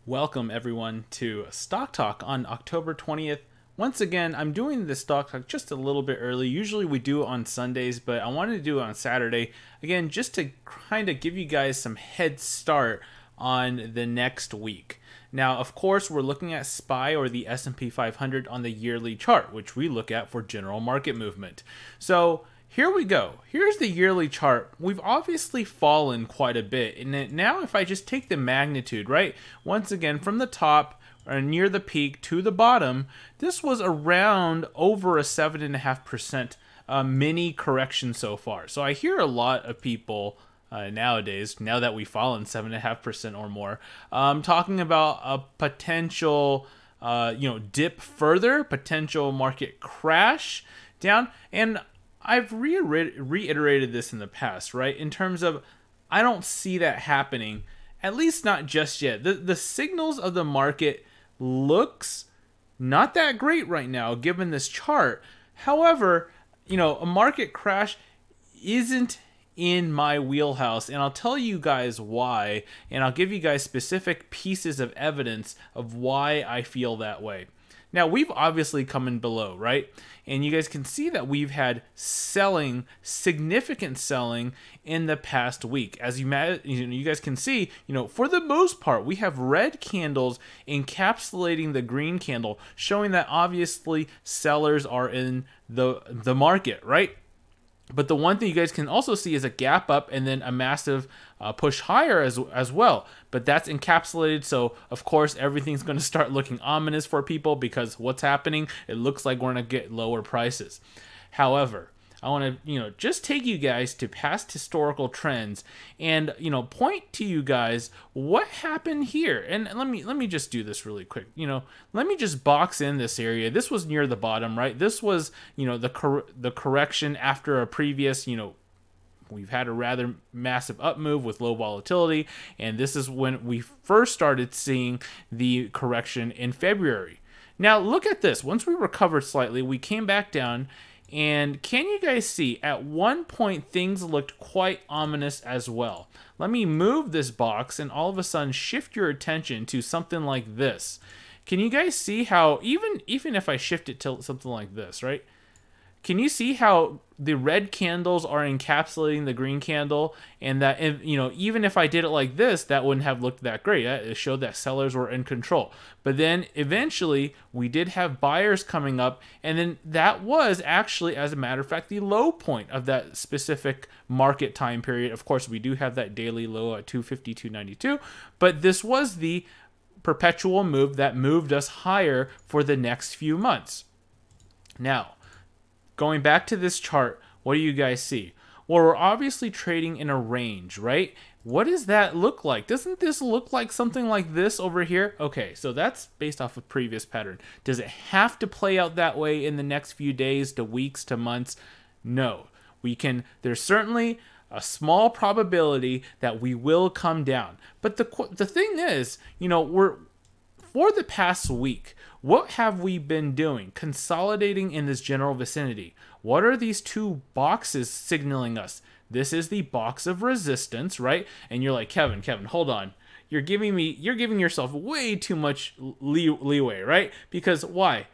Welcome everyone to Stock Talk on October 20th. Once again, I'm doing this Stock Talk just a little bit early. Usually we do it on Sundays, but I wanted to do it on Saturday. Again, just to kind of give you guys some head start on the next week. Now, of course, we're looking at SPY or the S&P 500 on the yearly chart, which we look at for general market movement. So here we go. Here's the yearly chart. We've obviously fallen quite a bit. And now if I just take the magnitude, right? Once again, from the top or near the peak to the bottom, this was around over a 7.5% mini correction so far. So I hear a lot of people nowadays, now that we've fallen 7.5% or more, talking about a potential dip further, potential market crash down. And I've reiterated this in the past, right? In terms of, I don't see that happening, at least not just yet. The signals of the market looks not that great right now, given this chart. However, a market crash isn't in my wheelhouse, and I'll tell you guys why, and I'll give you guys specific pieces of evidence of why I feel that way. Now, we've obviously come in below, right? And you guys can see that we've had selling, significant selling in the past week. As you guys can see, for the most part, we have red candles encapsulating the green candle, showing that obviously sellers are in the market, right? But the one thing you guys can also see is a gap up and then a massive push higher as well. But that's encapsulated, so of course everything's going to start looking ominous for people because what's happening? It looks like we're going to get lower prices. However, I want to just take you guys to past historical trends and point to you guys what happened here. And let me just do this really quick. Let me just box in this area. This was near the bottom, right? This was the correction after a previous we've had a rather massive up move with low volatility, and this is when we first started seeing the correction in February. Now look at this. Once we recovered slightly, we came back down. And can you guys see, at one point things looked quite ominous as well. Let me move this box and all of a sudden shift your attention to something like this. Can you guys see how, even if I shift it to something like this, right? Can you see how the red candles are encapsulating the green candle, and that even if I did it like this, that wouldn't have looked that great. It showed that sellers were in control. But then eventually we did have buyers coming up, and then that was actually, as a matter of fact, the low point of that specific market time period. Of course, we do have that daily low at 250, 292, but this was the perpetual move that moved us higher for the next few months. Now, going back to this chart, what do you guys see? Well, we're obviously trading in a range, right? What does that look like? Doesn't this look like something like this over here? Okay, so that's based off of previous pattern. Does it have to play out that way in the next few days to weeks to months? No. There's certainly a small probability that we will come down. But the thing is, for the past week, what have we been doing? Consolidating in this general vicinity. What are these two boxes signaling us? This is the box of resistance, right? And you're like, Kevin, hold on. You're giving yourself way too much leeway, right? Because why?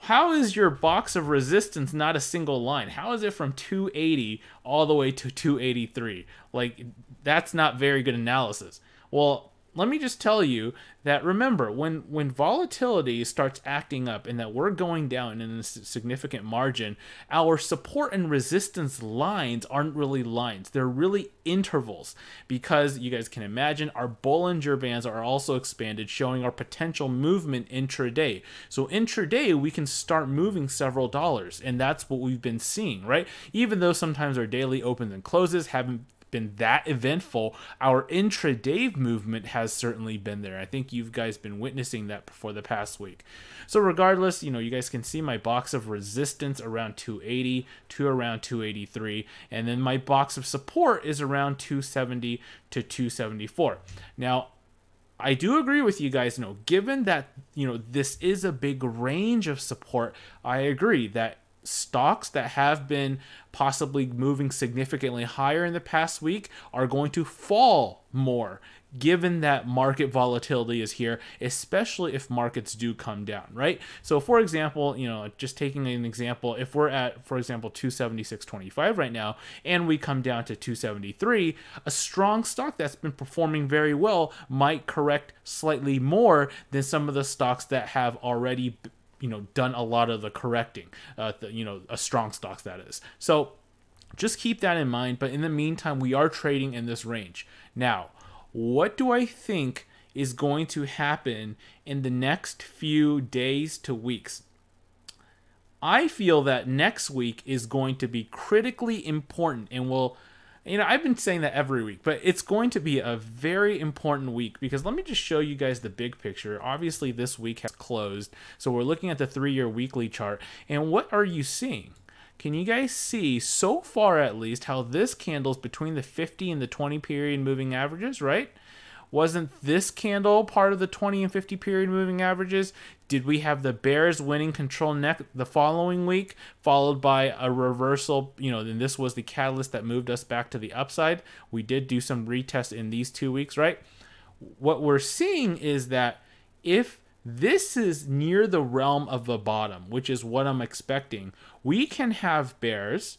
How is your box of resistance not a single line? How is it from 280 all the way to 283? Like, that's not very good analysis. Well, let me just tell you that, remember, when volatility starts acting up and that we're going down in a significant margin, our support and resistance lines aren't really lines. They're really intervals, because you guys can imagine our Bollinger Bands are also expanded, showing our potential movement intraday. So intraday, we can start moving several dollars, and that's what we've been seeing, right? Even though sometimes our daily opens and closes haven't been that eventful, our intraday movement has certainly been there. I think you guys been witnessing that for the past week. So regardless, you guys can see my box of resistance around 280 to around 283, and then my box of support is around 270 to 274. Now, I do agree with you guys, given that this is a big range of support, I agree that stocks that have been possibly moving significantly higher in the past week are going to fall more, given that market volatility is here, especially if markets do come down, right? So for example, just taking an example, if we're at, for example, 276.25 right now, and we come down to 273, a strong stock that's been performing very well might correct slightly more than some of the stocks that have already done a lot of the correcting, a strong stocks that is. So just keep that in mind. But in the meantime, we are trading in this range. Now, what do I think is going to happen in the next few days to weeks? I feel that next week is going to be critically important, and I've been saying that every week, but it's going to be a very important week, because let me just show you guys the big picture. Obviously, this week has closed, so we're looking at the 3-year weekly chart, and what are you seeing? Can you guys see, so far at least, how this candle's between the 50 and the 20 period moving averages, right? Wasn't this candle part of the 20 and 50 period moving averages? Did we have the bears winning control the following week, followed by a reversal? Then this was the catalyst that moved us back to the upside. We did do some retests in these 2 weeks, right? What we're seeing is that if this is near the realm of the bottom, which is what I'm expecting, we can have bears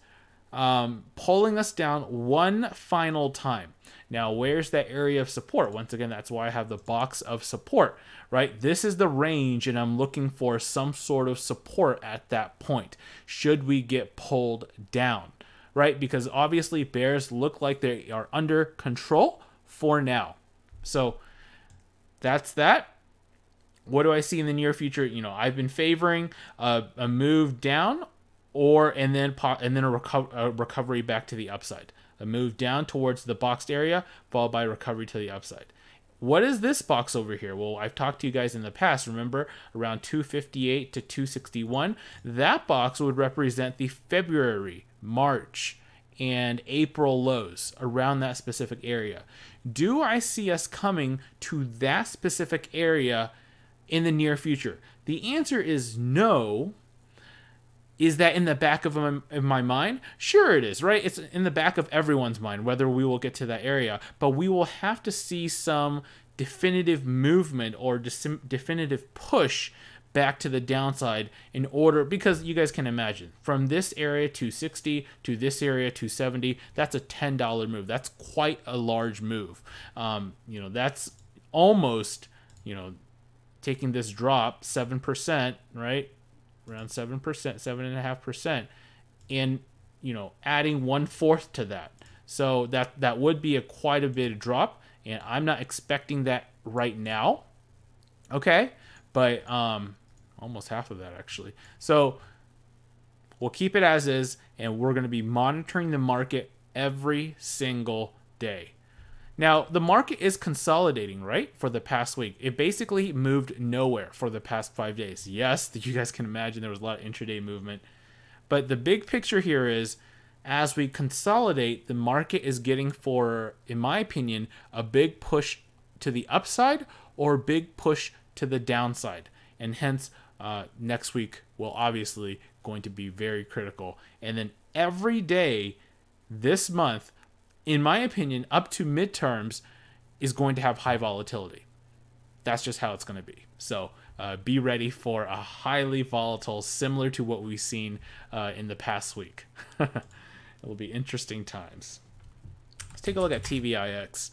pulling us down one final time. Now, where's that area of support? Once again, that's why I have the box of support, right? This is the range, and I'm looking for some sort of support at that point, should we get pulled down, right? Because obviously bears look like they are under control for now. So that's that. What do I see in the near future? I've been favoring a move down, and then a recovery back to the upside. A move down towards the boxed area, followed by recovery to the upside. What is this box over here? Well, I've talked to you guys in the past, remember, around 258 to 261. That box would represent the February, March, and April lows around that specific area. Do I see us coming to that specific area in the near future? The answer is no. Is that in the back of my mind? Sure it is, right? It's in the back of everyone's mind, whether we will get to that area. But we will have to see some definitive movement or definitive push back to the downside in order, because you guys can imagine, from this area 260 to this area 270, that's a $10 move. That's quite a large move. That's almost, taking this drop 7%, right? Around 7%, 7.5%, and adding 1/4 to that. So that would be quite a bit of drop, and I'm not expecting that right now. Okay, but almost half of that actually. So we'll keep it as is, and we're going to be monitoring the market every single day. Now, the market is consolidating, right, for the past week. It basically moved nowhere for the past 5 days. Yes, you guys can imagine there was a lot of intraday movement. But the big picture here is, as we consolidate, the market is getting for, in my opinion, a big push to the upside or a big push to the downside. And hence, next week will obviously going to be very critical. And then every day this month, in my opinion, up to midterms, is going to have high volatility. That's just how it's going to be. So be ready for a highly volatile, similar to what we've seen in the past week. It will be interesting times. Let's take a look at TVIX.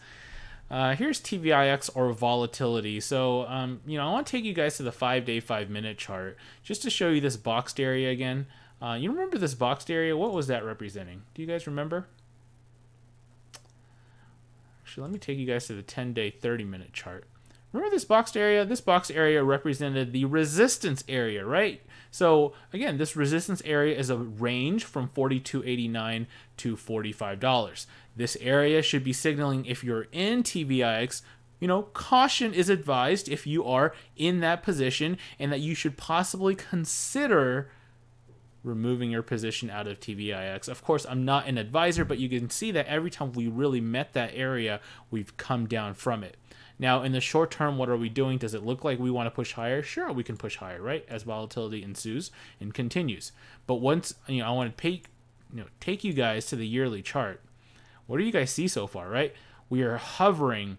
Here's TVIX, or volatility. So, I want to take you guys to the 5-day, 5-minute chart just to show you this boxed area again. You remember this boxed area? What was that representing? Do you guys remember? Actually, let me take you guys to the 10-day, 30-minute chart. Remember this boxed area? This boxed area represented the resistance area, right? So again, this resistance area is a range from $42.89 to $45. This area should be signaling, if you're in TVIX, caution is advised if you are in that position, and that you should possibly consider removing your position out of TVIX. Of course, I'm not an advisor, but you can see that every time we really met that area, we've come down from it. Now, in the short term, what are we doing? Does it look like we want to push higher? Sure, we can push higher, right? As volatility ensues and continues. But once, I want to take you guys to the yearly chart. What do you guys see so far, right? We are hovering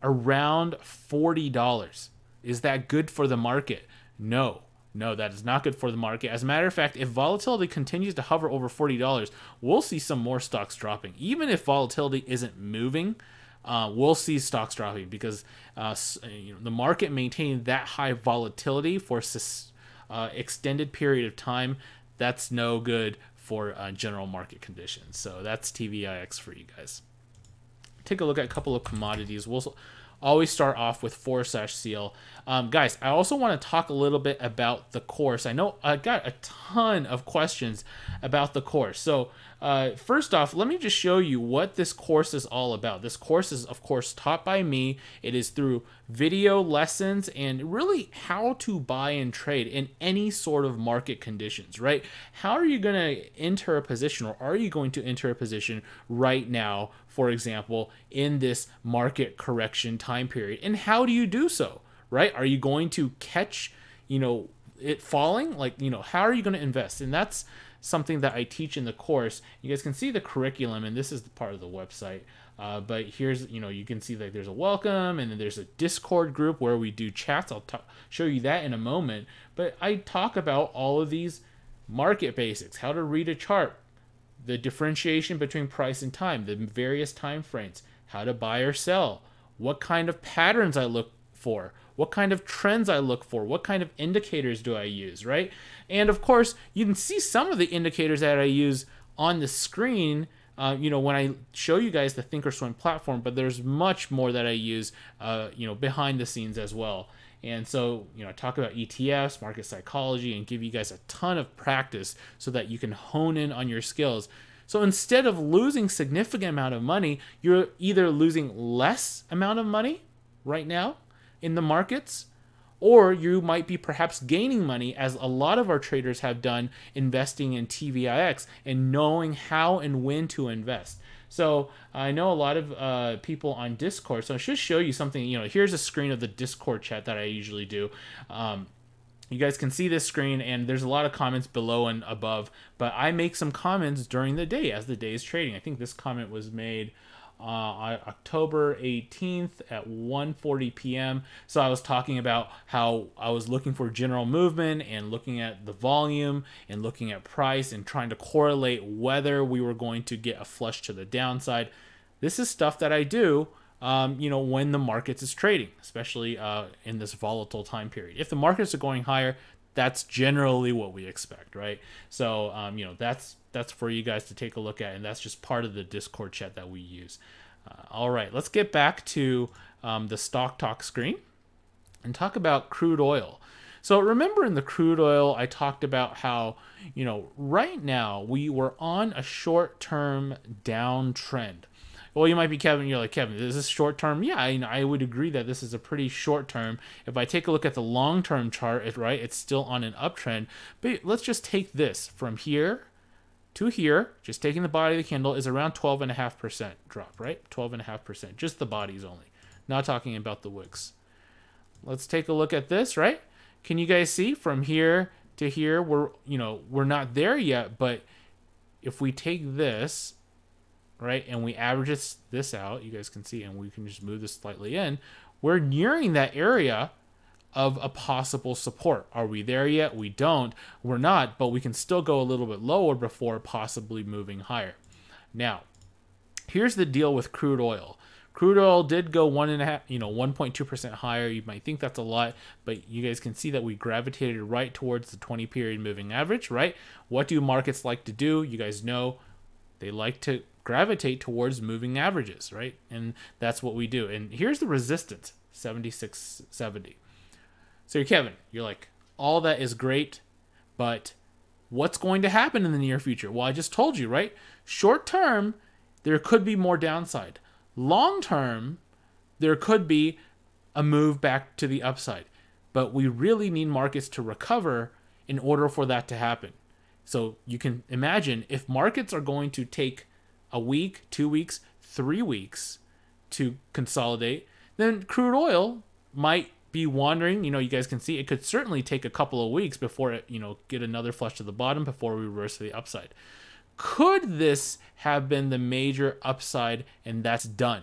around $40. Is that good for the market? No. No, that is not good for the market. As a matter of fact, if volatility continues to hover over $40, we'll see some more stocks dropping. Even if volatility isn't moving, we'll see stocks dropping because the market maintaining that high volatility for extended period of time, that's no good for general market conditions. So that's TVIX for you guys. Take a look at a couple of commodities. We'll always start off with 4/CL. Guys, I also want to talk a little bit about the course. I know I got a ton of questions about the course. So first off, let me just show you what this course is all about. This course is, of course, taught by me. It is through video lessons and really how to buy and trade in any sort of market conditions, right? How are you going to enter a position, or are you going to enter a position right now, for example, in this market correction time period? And how do you do so, right? Are you going to catch, it falling? Like, how are you going to invest? And that's something that I teach in the course. You guys can see the curriculum, and this is the part of the website. But here's, you can see that there's a welcome, and then there's a Discord group where we do chats. I'll show you that in a moment. But I talk about all of these market basics, how to read a chart, the differentiation between price and time, the various time frames, how to buy or sell, what kind of patterns I look for, what kind of trends I look for, what kind of indicators do I use, right? And of course, you can see some of the indicators that I use on the screen, when I show you guys the Thinkorswim platform, but there's much more that I use, behind the scenes as well. And so, talk about ETFs, market psychology, and give you guys a ton of practice so that you can hone in on your skills. So instead of losing significant amount of money, you're either losing less amount of money right now in the markets, or you might be perhaps gaining money, as a lot of our traders have done, investing in TVIX and knowing how and when to invest. So I know a lot of people on Discord, so I should show you something. Here's a screen of the Discord chat that I usually do. You guys can see this screen, and there's a lot of comments below and above, but I make some comments during the day as the day is trading. I think this comment was made on October 18th at 1:40 p.m. So I was talking about how I was looking for general movement and looking at the volume and looking at price and trying to correlate whether we were going to get a flush to the downside. This is stuff that I do when the markets is trading, especially in this volatile time period. If the markets are going higher, that's generally what we expect, right? So, that's for you guys to take a look at, and that's just part of the Discord chat that we use. All right, let's get back to the Stock Talk screen and talk about crude oil. So remember in the crude oil, I talked about how, right now we were on a short-term downtrend. Well, you might be Kevin. You're like, Kevin, is this short term? Yeah, I would agree that this is a pretty short term. If I take a look at the long term chart, it's still on an uptrend. But let's just take this from here to here. Just taking the body of the candle is around 12.5% drop, right? 12.5%, just the bodies only. Not talking about the wicks. Let's take a look at this, right? Can you guys see from here to here? We're not there yet, but if we take this, right, and we average this out, you guys can see, and we can just move this slightly in, we're nearing that area of a possible support. Are we there yet? We don't. We're not, but we can still go a little bit lower before possibly moving higher. Now, here's the deal with crude oil. Crude oil did go 1.2% higher. You might think that's a lot, but you guys can see that we gravitated right towards the 20-period moving average, right? What do markets like to do? You guys know they like to gravitate towards moving averages, right? And that's what we do. And here's the resistance, 76.70. So you're Kevin, you're like, all that is great, but what's going to happen in the near future? Well, I just told you, right? Short term, there could be more downside. Long term, there could be a move back to the upside. But we really need markets to recover in order for that to happen. So you can imagine if markets are going to take a week, 2 weeks, 3 weeks to consolidate, then crude oil might be wandering. You guys can see it could certainly take a couple of weeks before it, get another flush to the bottom before we reverse to the upside. Could this have been the major upside and that's done?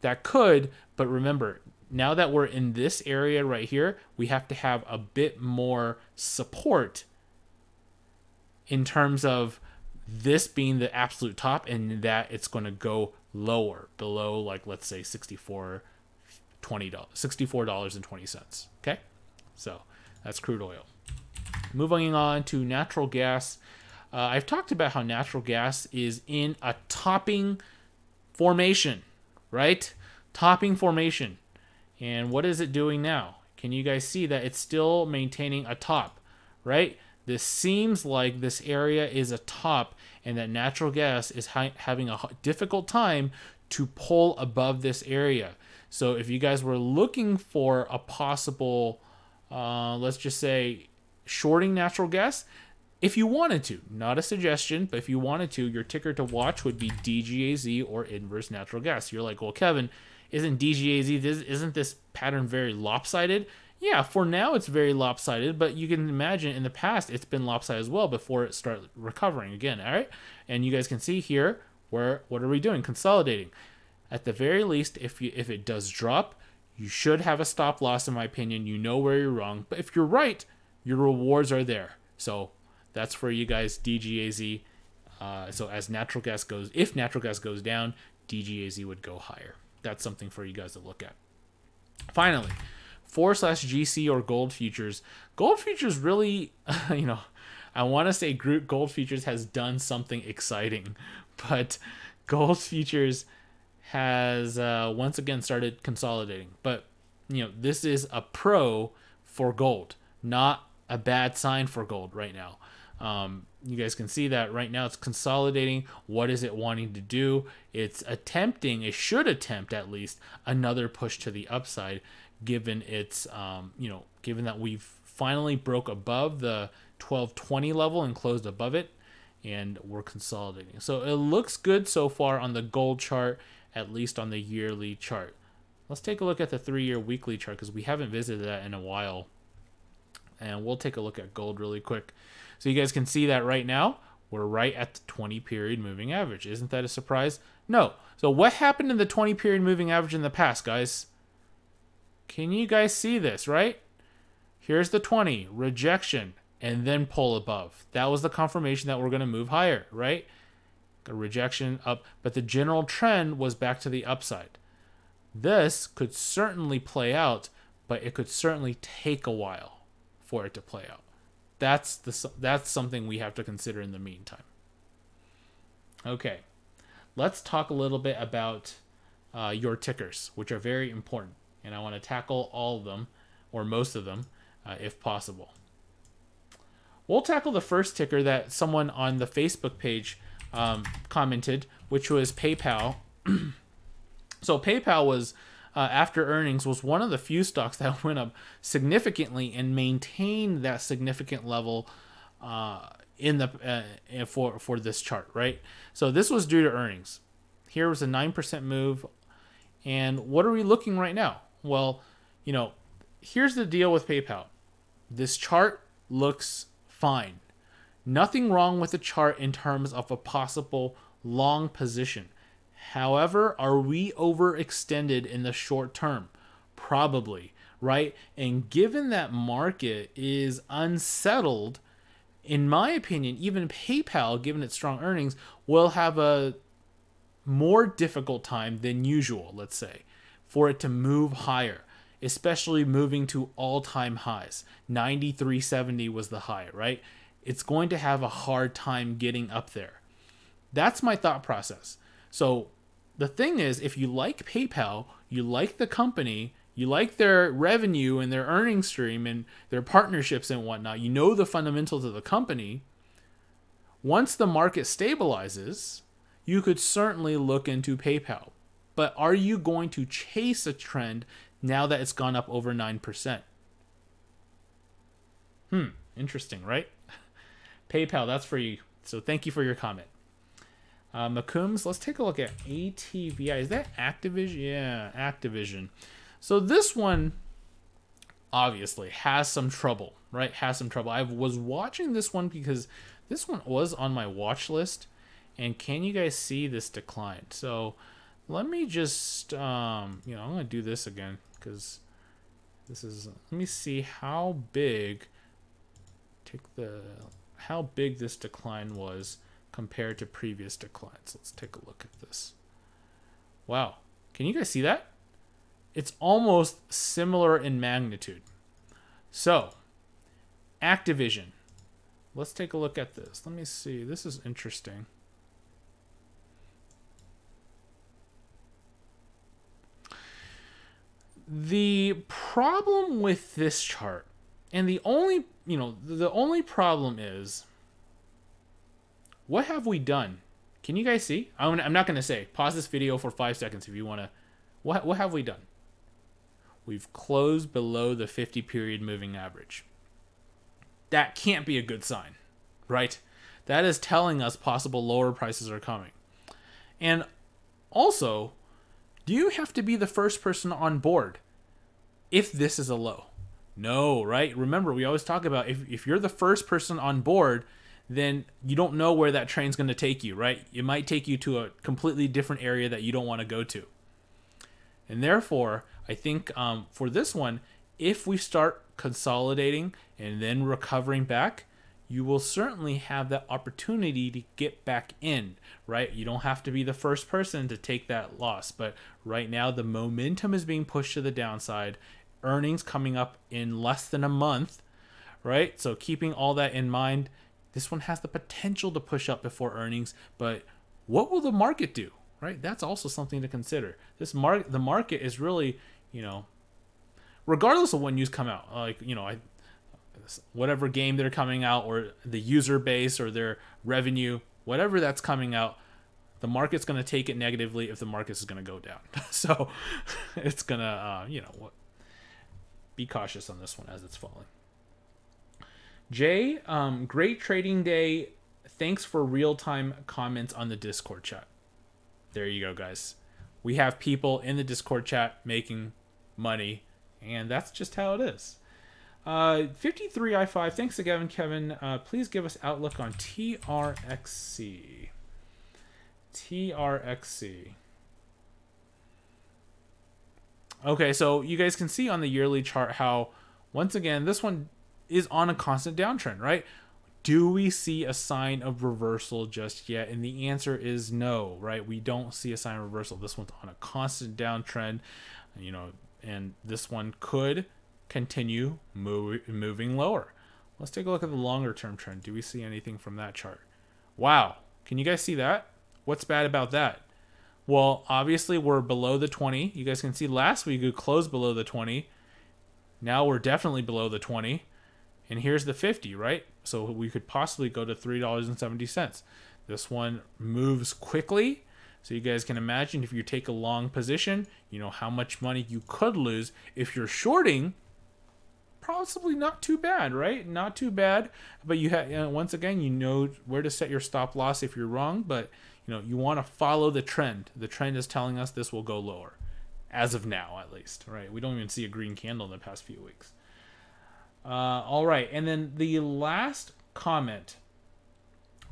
That could, but remember, now that we're in this area right here, we have to have a bit more support in terms of this being the absolute top and that it's going to go lower, below, like, let's say $64.20. Okay? So that's crude oil. Moving on to natural gas. I've talked about how natural gas is in a topping formation, right? Topping formation. And what is it doing now? Can you guys see that it's still maintaining a top, right? This seems like this area is a top and that natural gas is having a difficult time to pull above this area. So if you guys were looking for a possible, let's just say, shorting natural gas, if you wanted to, not a suggestion, but if you wanted to, your ticker to watch would be DGAZ or inverse natural gas. You're like, well, Kevin, isn't DGAZ, isn't this pattern very lopsided? Yeah, for now it's very lopsided, but you can imagine in the past it's been lopsided as well before it started recovering again, all right? And you guys can see here, what are we doing? Consolidating. At the very least, if it does drop, you should have a stop loss, in my opinion. You know where you're wrong. But if you're right, your rewards are there. So that's for you guys, DGAZ. So as natural gas goes, if natural gas goes down, DGAZ would go higher. That's something for you guys to look at. Finally, 4/GC or gold futures. Gold futures really, I want to say gold futures has done something exciting, but gold futures has once again started consolidating. But this is a pro for gold, not a bad sign for gold right now. You guys can see that right now it's consolidating. What is it wanting to do? It should attempt at least another push to the upside, given its, given that we've finally broke above the 1220 level and closed above it, and we're consolidating. So it looks good so far on the gold chart, at least on the yearly chart. Let's take a look at the 3-year weekly chart because we haven't visited that in a while. And we'll take a look at gold really quick. So you guys can see that right now, we're right at the 20-period moving average. Isn't that a surprise? No. So what happened in the 20-period moving average in the past, guys? Can you guys see this, right? Here's the 20, rejection, and then pull above. That was the confirmation that we're going to move higher, right? A rejection up, but the general trend was back to the upside. This could certainly play out, but it could certainly take a while for it to play out. That's something we have to consider in the meantime. Okay, let's talk a little bit about your tickers, which are very important. And I want to tackle all of them, or most of them, if possible. We'll tackle the first ticker that someone on the Facebook page commented, which was PayPal. So PayPal was, after earnings, was one of the few stocks that went up significantly and maintained that significant level in the for this chart, right? So this was due to earnings. Here was a 9% move. And what are we looking right now? Well, here's the deal with PayPal. This chart looks fine. Nothing wrong with the chart in terms of a possible long position. However, are we overextended in the short term? Probably, right? And given that market is unsettled, in my opinion, even PayPal, given its strong earnings, will have a more difficult time than usual, let's say, for it to move higher, especially moving to all-time highs. 93.70 was the high, right? It's going to have a hard time getting up there. That's my thought process. So the thing is, if you like PayPal, you like the company, you like their revenue and their earnings stream and their partnerships and whatnot, you know the fundamentals of the company, once the market stabilizes, you could certainly look into PayPal. But are you going to chase a trend now that it's gone up over 9%? Interesting, right? PayPal, that's for you. So thank you for your comment. McCombs, let's take a look at ATVI. Is that Activision? Yeah, Activision. So this one obviously has some trouble, right? Has some trouble. I was watching this one because this one was on my watch list. And can you guys see this decline? So let me just, you know, I'm going to do this again because this is, let me see how big, how big this decline was compared to previous declines. Let's take a look at this. Wow. Can you guys see that? It's almost similar in magnitude. So, Activision. Let's take a look at this. Let me see. This is interesting. The problem with this chart, and the only, you know, the only problem is, what have we done? Can you guys see? I'm not going to say. Pause this video for 5 seconds if you want to. What have we done? We've closed below the 50-period moving average. That can't be a good sign, right? That is telling us possible lower prices are coming. And also, do you have to be the first person on board if this is a low? No, right? Remember, we always talk about if you're the first person on board, then you don't know where that train's going to take you, right? It might take you to a completely different area that you don't want to go to. And therefore, I think for this one, if we start consolidating and then recovering back, you will certainly have that opportunity to get back in, right? You don't have to be the first person to take that loss. But right now, the momentum is being pushed to the downside. Earnings coming up in less than a month, right? So keeping all that in mind, this one has the potential to push up before earnings. But what will the market do? Right, that's also something to consider. The market is really, you know, regardless of when news come out, like, you know, whatever game they're coming out, or the user base or their revenue, whatever that's coming out, the market's going to take it negatively if the market is going to go down. So it's going to, you know, be cautious on this one as it's falling. Jay, great trading day. Thanks for real-time comments on the Discord chat. There you go, guys. We have people in the Discord chat making money, and that's just how it is. 53i5, thanks again, Kevin. Please give us outlook on TRXC. TRXC. Okay, so you guys can see on the yearly chart how, once again, this one is on a constant downtrend, right? Do we see a sign of reversal just yet? And the answer is no, right? We don't see a sign of reversal. This one's on a constant downtrend, you know, and this one could continue moving lower. Let's take a look at the longer term trend. Do we see anything from that chart? Wow. Can you guys see that? What's bad about that? Well, obviously we're below the 20. You guys can see last week we closed below the 20. Now we're definitely below the 20. And here's the 50, right? So we could possibly go to $3.70. This one moves quickly. So you guys can imagine if you take a long position, you know how much money you could lose. If you're shorting, possibly not too bad, right? Not too bad. But you have, once again, you know where to set your stop loss if you're wrong. But you know, you want to follow the trend. The trend is telling us this will go lower, as of now, at least, right? We don't even see a green candle in the past few weeks. All right, and then the last comment.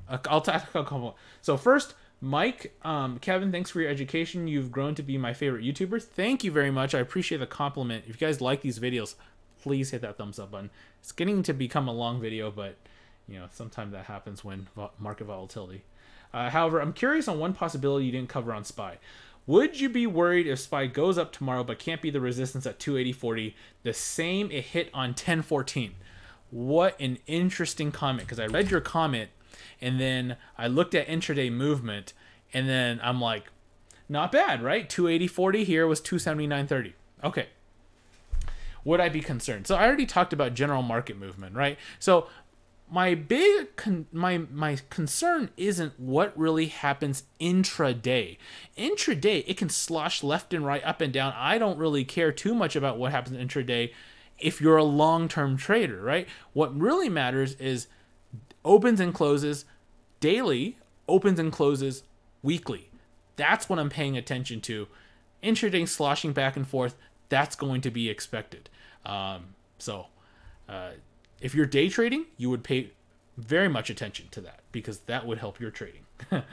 I'll tackle a couple. So first, Mike, Kevin, thanks for your education. You've grown to be my favorite YouTuber. Thank you very much. I appreciate the compliment. If you guys like these videos, please hit that thumbs up button. It's getting to become a long video, but you know, sometimes that happens when market volatility. However, I'm curious on one possibility you didn't cover on SPY. Would you be worried if SPY goes up tomorrow but can't be the resistance at 280.40, the same it hit on 10.14? What an interesting comment, because I read your comment and then I looked at intraday movement and then I'm like, not bad, right? 280.40 here was 279.30. Okay. Would I be concerned? So I already talked about general market movement, right? So my big my concern isn't what really happens intraday. Intraday, it can slosh left and right, up and down. I don't really care too much about what happens intraday if you're a long-term trader, right? What really matters is opens and closes daily, opens and closes weekly. That's what I'm paying attention to. Intraday sloshing back and forth, that's going to be expected. If you're day trading, you would pay very much attention to that because that would help your trading. All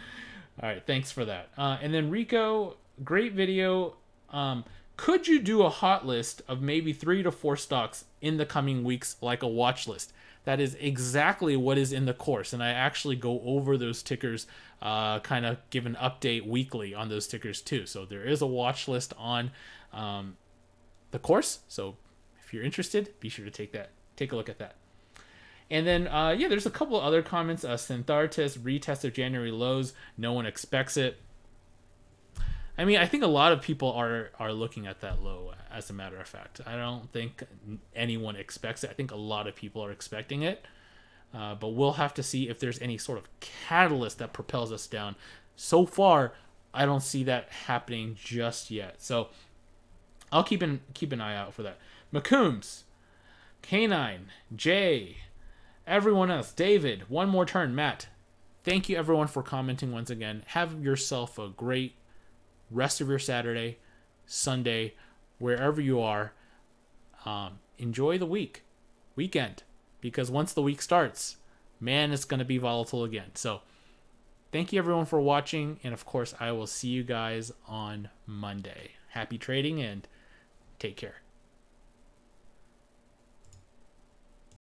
right, thanks for that. And then Rico, great video. Could you do a hot list of maybe 3 to 4 stocks in the coming weeks, like a watch list? That is exactly what is in the course, and I actually go over those tickers, kind of give an update weekly on those tickers too. So there is a watch list on the course. So if you're interested, be sure to take a look at that. And then, yeah, there's a couple of other comments. Synthartis, retest of January lows. No one expects it. I mean, I think a lot of people are looking at that low, as a matter of fact. I don't think anyone expects it. I think a lot of people are expecting it. But we'll have to see if there's any sort of catalyst that propels us down. So far, I don't see that happening just yet. So I'll keep an eye out for that. McCombs, K9, Jay, everyone else, David, one more turn, Matt. Thank you everyone for commenting once again. Have yourself a great rest of your Saturday, Sunday, wherever you are. Enjoy the weekend, because once the week starts, man, it's going to be volatile again. So thank you everyone for watching, and of course I will see you guys on Monday. Happy trading and take care.